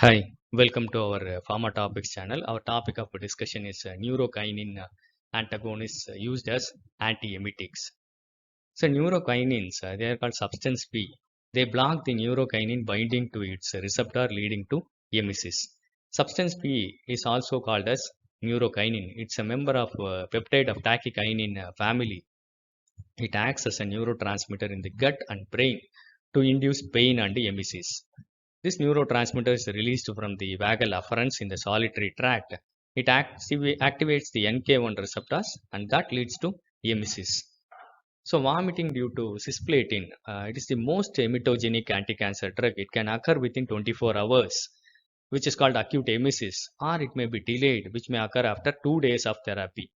Hi, welcome to our Pharma Topics channel. Our topic of discussion is neurokinin antagonists used as antiemetics. So neurokinins, they are called substance P. They block the neurokinin binding to its receptor leading to emesis. Substance P is also called as neurokinin. It's a member of peptide of tachykinin family. It acts as a neurotransmitter in the gut and brain to induce pain and emesis. This neurotransmitter is released from the vagal afferents in the solitary tract. It activates the NK1 receptors and that leads to emesis. So vomiting due to cisplatin, it is the most emetogenic anti-cancer drug. It can occur within 24 hours, which is called acute emesis, or it may be delayed, which may occur after 2 days of therapy.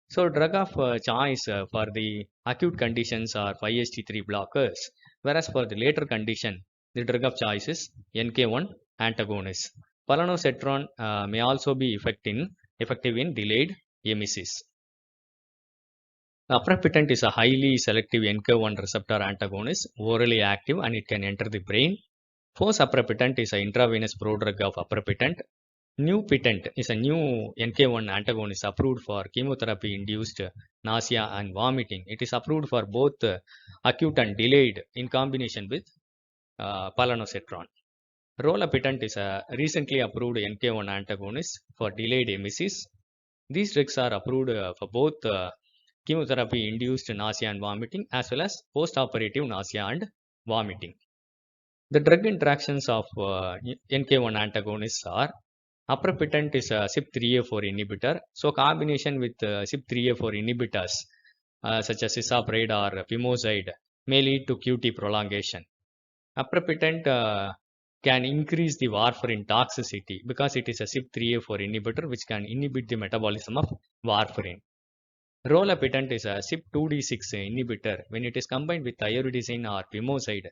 So drug of choice for the acute conditions are 5-HT3 blockers, whereas for the later condition, the drug of choice is NK1 antagonist. Palonosetron may also be effective in delayed emesis. Aprepitant is a highly selective NK1 receptor antagonist, orally active, and it can enter the brain. Fosaprepitant is an intravenous prodrug of aprepitant. Newpitant is a new NK1 antagonist approved for chemotherapy-induced nausea and vomiting. It is approved for both acute and delayed in combination with palonosetron. Rolapitant is a recently approved NK1 antagonist for delayed emesis. These drugs are approved for both chemotherapy-induced nausea and vomiting as well as post-operative nausea and vomiting. The drug interactions of NK1 antagonists are aprepitant is a CYP3A4 inhibitor. So combination with CYP3A4 inhibitors such as cisapride or pimozide may lead to QT prolongation. Aprepitant can increase the warfarin toxicity because it is a CYP3A4 inhibitor which can inhibit the metabolism of warfarin. Rolapitant is a CYP2D6 inhibitor. When it is combined with thioridazine or pimozide,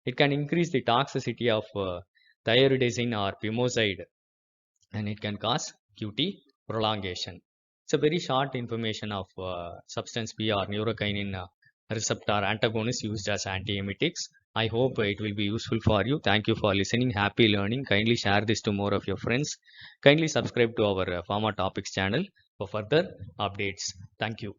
it can increase the toxicity of thioridazine or pimozide and it can cause QT prolongation. It's a very short information of substance P or neurokinin receptor antagonists used as antiemetics. I hope it will be useful for you. Thank you for listening. Happy learning. Kindly share this to more of your friends. Kindly subscribe to our Pharma Topics channel for further updates. Thank you.